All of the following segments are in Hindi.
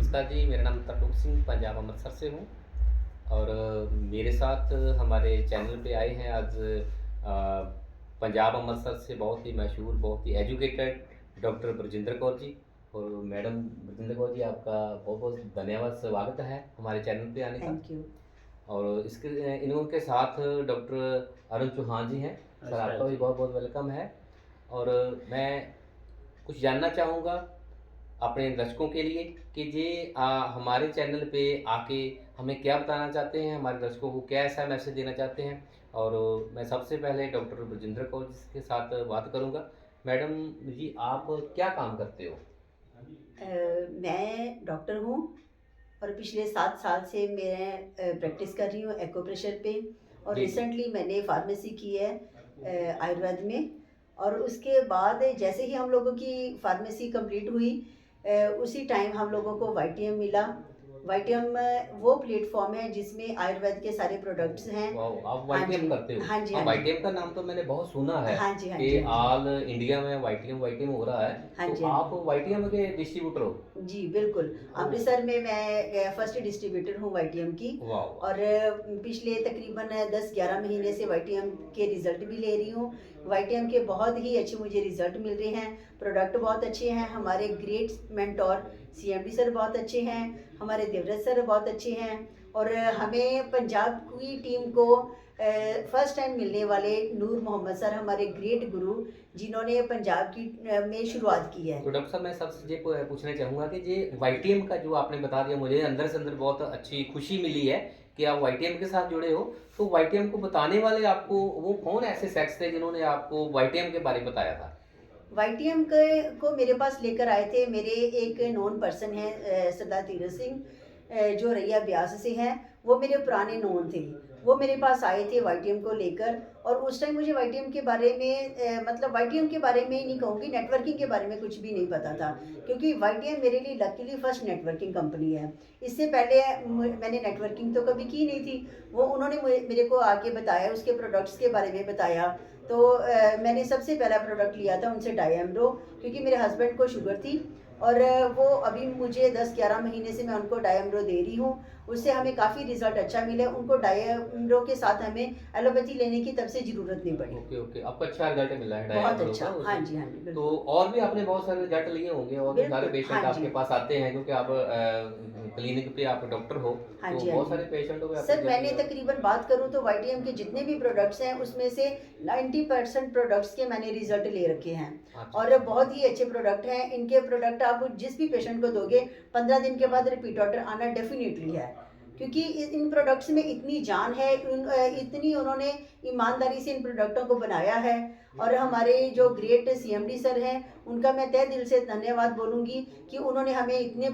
नमस्कार जी, मेरा नाम तरलोक सिंह पंजाब अमृतसर से हूँ और मेरे साथ हमारे चैनल पे आए हैं आज पंजाब अमृतसर से बहुत ही मशहूर, बहुत ही एजुकेटेड डॉक्टर ब्रजेंद्र कौर जी। और मैडम ब्रजेंद्र कौर जी, आपका बहुत बहुत धन्यवाद, स्वागत है हमारे चैनल पे आने का। Thank you. और इसके इनके साथ डॉक्टर अरुण चौहान जी हैं। सर, नमस्कार आपका भी जी। बहुत बहुत वेलकम है। और मैं कुछ जानना चाहूँगा अपने दर्शकों के लिए कि हमारे चैनल पे आके हमें क्या बताना चाहते हैं, हमारे दर्शकों को क्या ऐसा मैसेज देना चाहते हैं। और मैं सबसे पहले डॉक्टर ब्रजेंद्र कौर जी के साथ बात करूंगा। मैडम जी, आप क्या काम करते हो? मैं डॉक्टर हूँ और पिछले 7 साल से मैं प्रैक्टिस कर रही हूँ एक्यूप्रेशर पे। और जी जी। रिसेंटली मैंने फार्मेसी की है आयुर्वेद में। और उसके बाद जैसे ही हम लोगों की फार्मेसी कंप्लीट हुई, उसी टाइम हम लोगों को वाईटीएम मिला। वाईटीएम वो प्लेटफॉर्म है जिसमें आयुर्वेद के सारे प्रोडक्ट्स हैं। वाह, आप हाँ वाईटीएम जी, करते हो? हाँ जी, हाँ, हाँ जी, वाईटीएम का नाम तो मैंने बहुत सुना है हाँ जी, हाँ कि जी, हाँ जी, ऑल इंडिया में वाईटीएम वाईटीएम हो रहा है। हाँ तो जी, हाँ आप जी। वाईटीएम के डिस्ट्रीब्यूटर हो? जी, बिल्कुल। ओह, अमृतसर में मैं फर्स्ट डिस्ट्रीब्यूटर हूँ वाईटीएम की। वाह वाह। और पिछले तकरीबन 10-11 महीने से वाईटीएम के रिज़ल्ट भी ले रही हूँ। वाईटीएम के बहुत ही अच्छे मुझे रिज़ल्ट मिल रहे हैं, प्रोडक्ट बहुत अच्छे हैं, हमारे ग्रेट मेंटर सीएमडी सर बहुत अच्छे हैं, हमारे देवव्रत सर बहुत अच्छे हैं। और हमें पंजाब की टीम को फर्स्ट टाइम मिलने वाले नूर मोहम्मद सर, हमारे ग्रेट गुरु, जिन्होंने पंजाब की में शुरुआत की है। तो डॉक्टर साहब, मैं सबसे ये पूछना चाहूँगा कि ये वाईटीएम का जो आपने बता दिया, मुझे अंदर से अंदर बहुत अच्छी खुशी मिली है कि आप वाईटीएम के साथ जुड़े हो। तो वाईटीएम को बताने वाले आपको वो कौन ऐसे शख्स थे जिन्होंने आपको वाईटीएम के बारे में बताया था? वाईटीएम के को मेरे पास लेकर आए थे मेरे एक नोन पर्सन है, सरदार तीरथ सिंह, जो रैया ब्यास से हैं। वो मेरे पुराने नोन थे। वो मेरे पास आए थे वाईटीएम को लेकर। और उस टाइम मुझे वाईटीएम के बारे में मतलब वाईटीएम के बारे में ही नहीं कहूँगी, नेटवर्किंग के बारे में कुछ भी नहीं पता था। क्योंकि वाईटीएम मेरे लिए लकीली फर्स्ट नेटवर्किंग कंपनी है। इससे पहले मैंने नेटवर्किंग तो कभी की नहीं थी। वो उन्होंने मेरे को आके बताया, उसके प्रोडक्ट्स के बारे में बताया। तो मैंने सबसे पहला प्रोडक्ट लिया था उनसे डायमरो, क्योंकि मेरे हस्बैंड को शुगर थी। और वो अभी मुझे 10-11 महीने से मैं उनको डायमरो दे रही हूँ। उससे हमें काफ़ी रिजल्ट अच्छा मिले। उनको डायमरो के साथ हमें एलोपैथी लेने की तब से ज़रूरत नहीं पड़ी। ओके ओके, आपको अच्छा रिजल्ट मिला है बहुत डायग्नोज का अच्छा। हाँ उसे? जी, हाँ जी, तो बिल्कुल। और भी आपने बहुत सारे रिजल्ट लिए होंगे, और भी सारे बिल्कुल, पेशेंट हाँ जी। आपके पास आते हैं क्योंकि आप क्लिनिक पे आप डॉक्टर हो। हाँ तो जी, हाँ बहुत जी। सारे पेशेंटों के आपने सर, रिजल्ट मैंने लिए होंगे। तकरीबन बात करूँ तो वाईटीएम के जितने भी प्रोडक्ट्स हैं उसमें से 90% प्रोडक्ट्स के मैंने रिजल्ट ले रखे हैं। अच्छा और अच्छा। बहुत ही अच्छे प्रोडक्ट हैं। इनके प्रोडक्ट आप जिस भी पेशेंट को दोगे, 15 दिन के बाद रिपीट ऑर्डर आना डेफिनेटली है। क्योंकि इन प्रोडक्ट्स में इतनी जान है, इतनी उन्होंने ईमानदारी से इन प्रोडक्टों को बनाया है। और हमारे जो ग्रेट सीएमडी सर हैं, उनका मैं तहे दिल से धन्यवाद बोलूँगी कि उन्होंने हमें इतने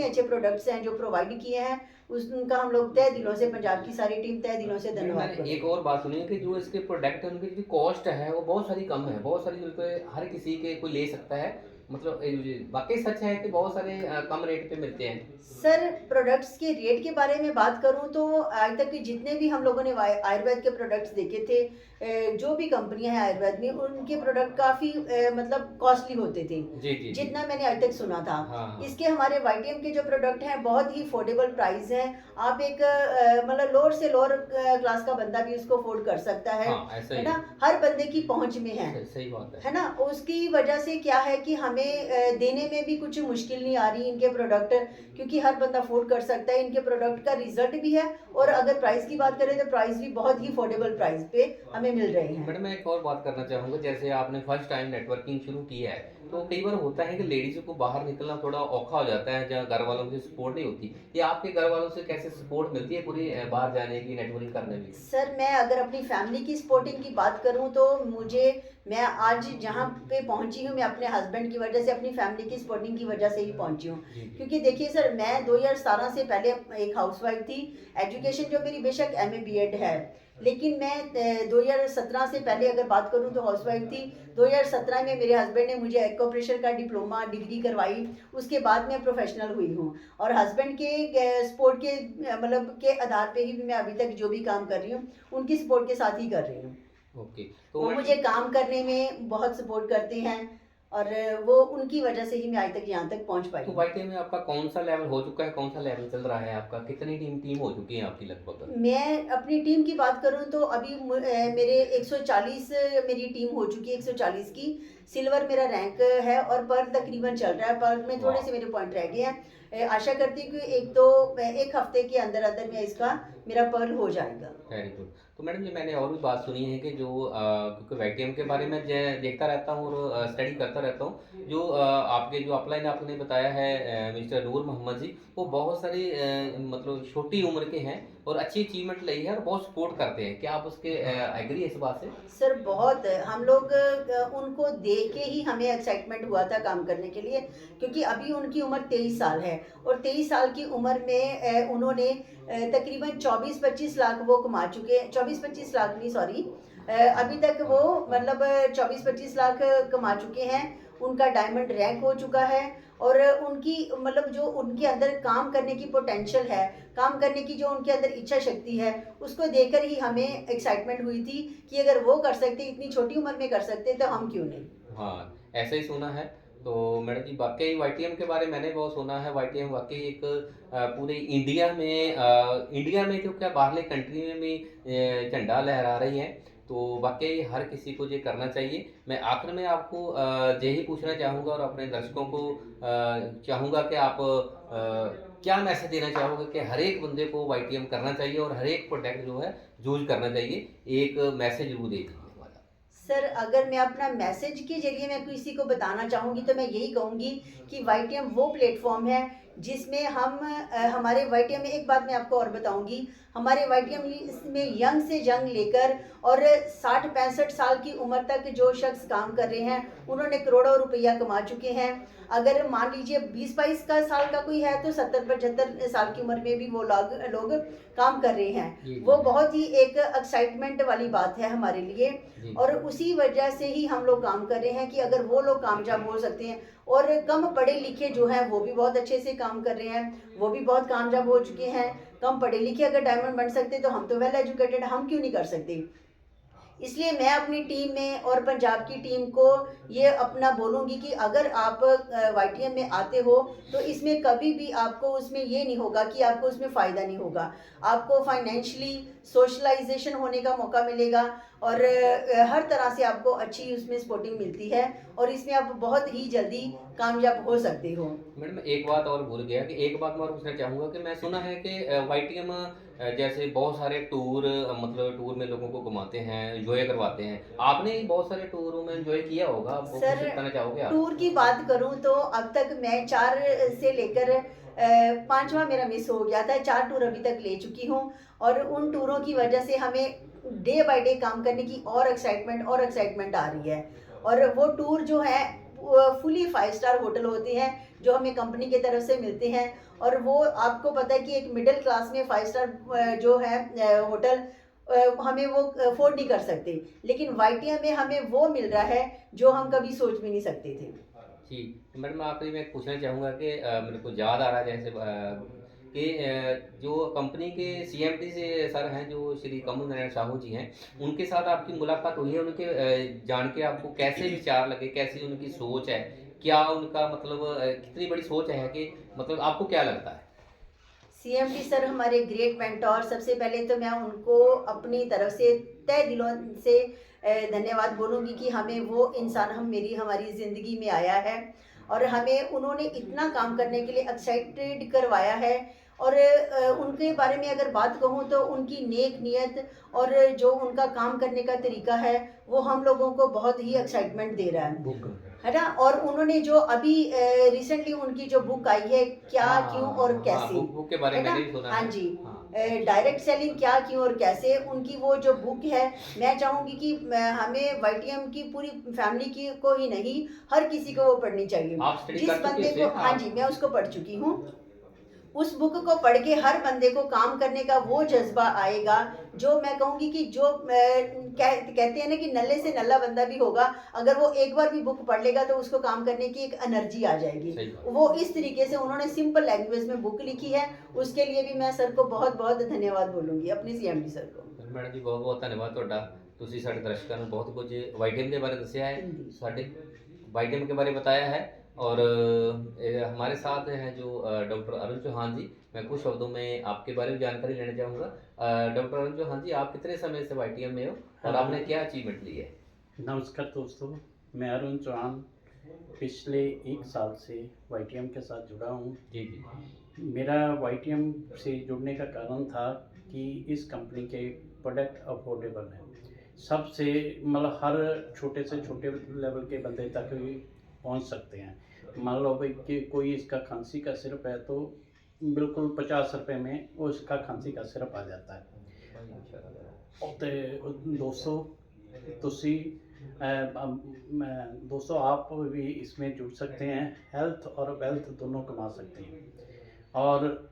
अच्छे प्रोडक्ट्स हैं जो प्रोवाइड किए हैं। उनका हम लोग तहे दिलों से, पंजाब की सारी टीम तहे दिलों से मैडम, मैंने धन्यवाद एक करूँगी। और बात सुनी है कि जो इसके प्रोडक्ट है उनकी जो कॉस्ट है वो बहुत सारी कम है, बहुत सारी, जो कि हर किसी के कोई ले सकता है। मतलब वाकई सच है कि बहुत सारे कम रेट पे मिलते हैं? सर, प्रोडक्ट्स के रेट के बारे में बात करूँ तो आज तक के जितने भी हम लोगों ने आयुर्वेद के प्रोडक्ट्स देखे थे, जो भी कंपनियां हैं आयुर्वेद में, उनके प्रोडक्ट काफ़ी मतलब कॉस्टली होते थे, जी जी जी। जितना मैंने आज तक सुना था। हाँ हाँ। इसके हमारे वाईटीएम के जो प्रोडक्ट हैं बहुत ही अफोर्डेबल प्राइस हैं। आप एक मतलब लोअर से लोअर क्लास का बंदा भी उसको अफोर्ड कर सकता हाँ, ऐसा है ही ना? है। हर बंदे की पहुंच में सही सही बात है। है ना? उसकी वजह से क्या है कि हमें देने में भी कुछ मुश्किल नहीं आ रही इनके प्रोडक्ट, क्योंकि हर बंदा अफ़ोर्ड कर सकता है। इनके प्रोडक्ट का रिज़ल्ट भी है। और अगर प्राइस की बात करें तो प्राइस भी बहुत ही अफोर्डेबल प्राइस पे हमें मिल रहे हैं। मैडम, मैं एक और बात करना चाहूँगा। जैसे आपने फर्स्ट टाइम नेटवर्किंग शुरू की है, तो कई बार होता है कि लेडीज़ को बाहर निकलना थोड़ा औखा हो जाता है, जहाँ घर वालों की सपोर्ट नहीं होती। ये आपके घर वालों से कैसे सपोर्ट मिलती है पूरी बाहर जाने की, नेटवर्किंग करने में? सर, मैं अगर अपनी फैमिली की सपोर्टिंग की बात करूं तो मैं आज जहां पे पहुंची हूं, मैं अपने हस्बैंड की वजह से, अपनी फैमिली की सपोर्टिंग की वजह से ही पहुंची हूं। जी जी। क्योंकि देखिए सर, मैं 2017 से पहले एक हाउसवाइफ थी। एजुकेशन जो मेरी बेशक एमए बीएड है, लेकिन मैं 2017 से पहले अगर बात करूं तो हाउसवाइफ थी। 2017 में मेरे हस्बैंड ने मुझे एक्यूप्रेशर का डिप्लोमा डिग्री करवाई। उसके बाद मैं प्रोफेशनल हुई हूँ। और हस्बैंड के सपोर्ट के मतलब के आधार पे ही मैं अभी तक जो भी काम कर रही हूँ, उनकी सपोर्ट के साथ ही कर रही हूँ। ओके। तो वो मैडम, मुझे काम करने में बहुत सपोर्ट करते हैं। और वो उनकी वजह से ही मैं आज तक यहाँ तक पहुँच पाई तो हूँ। वाईटीएम में आपका कौन सा लेवल हो चुका है, कौन सा लेवल चल रहा है आपका, कितनी टीम टीम हो चुकी है आपकी लगभग? मैं अपनी टीम की बात करूं तो अभी मेरे 140 मेरी टीम हो चुकी है, 140 की। सिल्वर मेरा रैंक है और पर्ल तकरीबन चल रहा है। पर्ल में थोड़े वाह, से मेरे पॉइंट रह गए हैं। आशा करती हूँ कि एक हफ्ते के अंदर अंदर में इसका मेरा पर्ल हो जाएगा। Very good. तो मैडम जी मैंने और भी बात सुनी है कि जो क्योंकि वाईटीएम के बारे में देखता रहता हूँ और स्टडी करता रहता हूँ, जो आपके जो अपलाइन आपने बताया है मिस्टर नूर मोहम्मद जी, वो बहुत सारी मतलब छोटी उम्र के हैं और अच्छी अचीवमेंट ली है और बहुत सपोर्ट करते हैं। क्या आप उसके एग्री है इस बात से? सर बहुत हम लोग उनको देख के ही हमें एक्साइटमेंट हुआ था काम करने के लिए, क्योंकि अभी उनकी उम्र 23 साल है और 23 साल की उम्र में उन्होंने तकरीबन 24-25 लाख वो कमा चुके हैं। 24-25 लाख नहीं, सॉरी, अभी तक वो मतलब 24-25 लाख कमा चुके हैं। उनका डायमंड रैंक हो चुका है और उनकी मतलब जो उनके अंदर काम करने की पोटेंशियल है, काम करने की जो उनके अंदर इच्छा शक्ति है, उसको देखकर ही हमें एक्साइटमेंट हुई थी कि अगर वो कर सकते, इतनी छोटी उम्र में कर सकते, तो हम क्यों नहीं। हाँ, ऐसा ही सुना है। तो मैडम जी वाक़ई वाईटीएम के बारे में मैंने बहुत सुना है। वाईटीएम वाक़ई एक पूरे इंडिया में तो क्या बाहरले कंट्री में भी झंडा लहरा रही है। तो वाक़ई हर किसी को ये करना चाहिए। मैं आखिर में आपको यही पूछना चाहूँगा और अपने दर्शकों को चाहूँगा कि आप क्या मैसेज देना चाहोगे कि हर एक बंदे को वाईटीएम करना चाहिए और हर एक प्रोडक्ट जो है यूज़ करना चाहिए? एक मैसेज ज़रूर दे दीजिए हमारा। सर अगर मैं अपना मैसेज के जरिए मैं किसी को बताना चाहूँगी तो मैं यही कहूँगी कि वाईटीएम वो प्लेटफॉर्म है जिसमें हम हमारे वाईटीएम में एक बात मैं आपको और बताऊँगी। हमारे वाईटीएम में यंग से यंग लेकर और 60-65 साल की उम्र तक जो शख्स काम कर रहे हैं, उन्होंने करोड़ों रुपया कमा चुके हैं। अगर मान लीजिए 20-22 का साल का कोई है तो 70-75 साल की उम्र में भी वो लोग काम कर रहे हैं। जी, वो जी। बहुत ही एक एक्साइटमेंट वाली बात है हमारे लिए जी, और उसी वजह से ही हम लोग काम कर रहे हैं कि अगर वो लोग कामयाब हो सकते हैं और कम पढ़े लिखे जो हैं वो भी बहुत अच्छे से काम कर रहे हैं, वो भी बहुत कामयाब हो चुके हैं। कम पढ़े लिखे अगर डायमंड बन सकते तो हम तो वेल एजुकेटेड, हम क्यों नहीं कर सकते। इसलिए मैं अपनी टीम में और पंजाब की टीम को ये अपना बोलूँगी कि अगर आप वाईटीएम में आते हो तो इसमें कभी भी आपको उसमें ये नहीं होगा कि आपको उसमें फ़ायदा नहीं होगा। आपको फाइनेंशियली सोशलाइजेशन होने का मौका मिलेगा और हर तरह से आपको अच्छी उसमें सपोर्टिंग मिलती है और इसमें आप बहुत ही जल्दी कामयाब हो सकते हो। मैडम एक बात और भूल गया कि एक बात मैं और पूछना चाहूँगा कि मैं सुना है कि वाईटीएम जैसे बहुत सारे टूर मतलब टूर में लोगों को घुमाते हैं, एन्जॉय करवाते हैं। आपने भी बहुत सारे टूरों में एन्जॉय किया होगा, आप वो कुछ सर बताना चाहोगे आप? टूर की बात करूं तो अब तक मैं 4 से लेकर 5वां मेरा मिस हो गया था। 4 टूर अभी तक ले चुकी हूं और उन टूरों की वजह से हमें डे बाय डे काम करने की और एक्साइटमेंट आ रही है। और वो टूर जो है फुली 5 स्टार होटल होते हैं जो हमें कंपनी की तरफ से मिलते हैं और वो आपको पता है कि एक मिडिल क्लास में 5 स्टार जो है होटल हमें वो अफोर्ड नहीं कर सकते, लेकिन वाईटीएम में हमें वो मिल रहा है जो हम कभी सोच भी नहीं सकते थे। जी, तो मैडम आखिरी में पूछना चाहूँगा कि मेरे को याद आ रहा है जैसे कि जो कंपनी के सीएमडी से सर हैं जो श्री कमल नारायण साहू जी हैं, उनके साथ आपकी मुलाकात हुई है, उनके जान के आपको कैसे विचार लगे, कैसी उनकी सोच है? क्या उनका मतलब कितनी बड़ी सोच है कि मतलब आपको क्या लगता है? सीएमडी सर हमारे ग्रेट मेंटोर। सबसे पहले तो मैं उनको अपनी तरफ से तहे दिलों से धन्यवाद बोलूँगी कि हमें वो इंसान हमारी ज़िंदगी में आया है और हमें उन्होंने इतना काम करने के लिए एक्साइटेड करवाया है। और उनके बारे में अगर बात कहूँ तो उनकी नेक नियत और जो उनका काम करने का तरीका है वो हम लोगों को बहुत ही एक्साइटमेंट दे रहा है ना। और उन्होंने जो अभी रिसेंटली उनकी जो बुक आई है, क्या क्यों और हाँ, कैसे, बुक के बारे है में ना। मैंने भी सुना हाँ है। जी, हाँ, डायरेक्ट सेलिंग क्या क्यों और कैसे, उनकी वो जो बुक है, मैं चाहूँगी कि हमें वाईटीएम की पूरी फैमिली की को ही नहीं, हर किसी को वो पढ़नी चाहिए। आप स्टडी जिस कर चुके बंदे उसे? को, हाँ जी, आप मैं उसको पढ़ चुकी हूँ। उस बुक को पढ़ के हर बंदे को काम करने का वो जज्बा आएगा जो मैं कहूँगी कि जो कहते हैं ना कि नल्ले से नल्ला बंदा भी होगा, अगर वो एक बार भी बुक पढ़ लेगा तो उसको काम करने की एक एनर्जी आ जाएगी। सही बात। वो इस तरीके से उन्होंने सिंपल लैंग्वेज में बुक लिखी है, उसके लिए भी मैं सर को बहुत बहुत धन्यवाद बोलूँगी, अपने सीएमडी सर को। मैडम जी बहुत बहुत ਧੰਨਵਾਦ ਤੁਹਾਡਾ। ਤੁਸੀਂ ਸਾਡੇ ਦਰਸ਼ਕਾਂ ਨੂੰ ਬਹੁਤ ਕੁਝ ਵਾਈਟੀਐਮ ਦੇ ਬਾਰੇ ਦੱਸਿਆ ਹੈ। हिंदी। ਸਾਡੇ वाइटम के बारे में बताया है। और हमारे साथ हैं जो डॉक्टर अरुण चौहान जी। मैं कुछ शब्दों में आपके बारे में जानकारी लेना चाहूँगा। डॉक्टर अरुण चौहान जी, आप कितने समय से वाईटीएम में हो और हाँ। आपने क्या अचीवमेंट ली है? नमस्कार दोस्तों, मैं अरुण चौहान पिछले 1 साल से वाईटीएम के साथ जुड़ा हूँ। जी जी। मेरा वाईटीएम से जुड़ने का कारण था कि इस कंपनी के प्रोडक्ट अफोर्डेबल हैं। सबसे मतलब हर छोटे से छोटे लेवल के बंदे तक भी पहुँच सकते हैं। मान लो भाई कि कोई इसका खांसी का सिरप है तो बिल्कुल 50 रुपए में वो इसका खांसी का सिरप आ जाता है। तो दोस्तों ਤੁਸੀਂ दोस्तों आप भी इसमें जुड़ सकते हैं। हेल्थ और वेल्थ दोनों कमा सकते हैं। और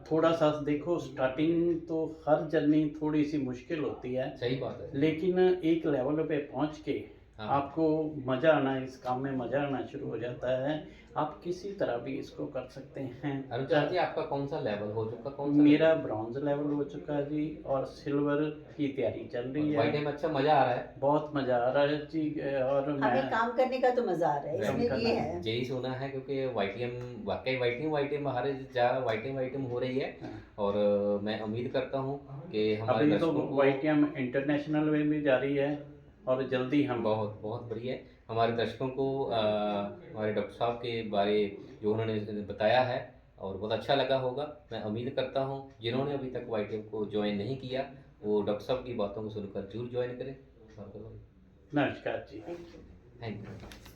थोड़ा सा देखो, स्टार्टिंग तो हर जर्नी थोड़ी सी मुश्किल होती है, सही बात है। लेकिन एक लेवल पे पहुंच के हाँ। आपको मज़ा आना, इस काम में मज़ा आना शुरू हो जाता है। आप किसी तरह भी इसको कर सकते हैं। अरुण चौहान जी, आपका कौन सा लेवल हो चुका, कौन सा मेरा ब्रॉन्ज लेवल हो चुका है जी, और सिल्वर की तैयारी चल रही है। वाईटीएम में अच्छा मज़ा आ रहा है? बहुत मज़ा आ रहा है जी। और हमें मैं काम करने का तो मज़ा आ रहा है, काम इसमें करना ये है। है। यही सुना है, क्योंकि वाईटीएम वाकई वाईटीएम हर जगह वाईटीएम हो रही है। हाँ। और मैं उम्मीद करता हूँ कि हमारे अभी तो दर्शकों को वाईटीएम इंटरनेशनल में भी जारी है और जल्दी हम बहुत बहुत बढ़िया है। हमारे दर्शकों को हमारे डॉक्टर साहब के बारे जो उन्होंने बताया है और बहुत अच्छा लगा होगा। मैं उम्मीद करता हूँ जिन्होंने अभी तक वाईटीएम को ज्वाइन नहीं किया वो डॉक्टर साहब की बातों को सुनकर जरूर ज्वाइन करें। नमस्कार जी। Thank you. Thank you.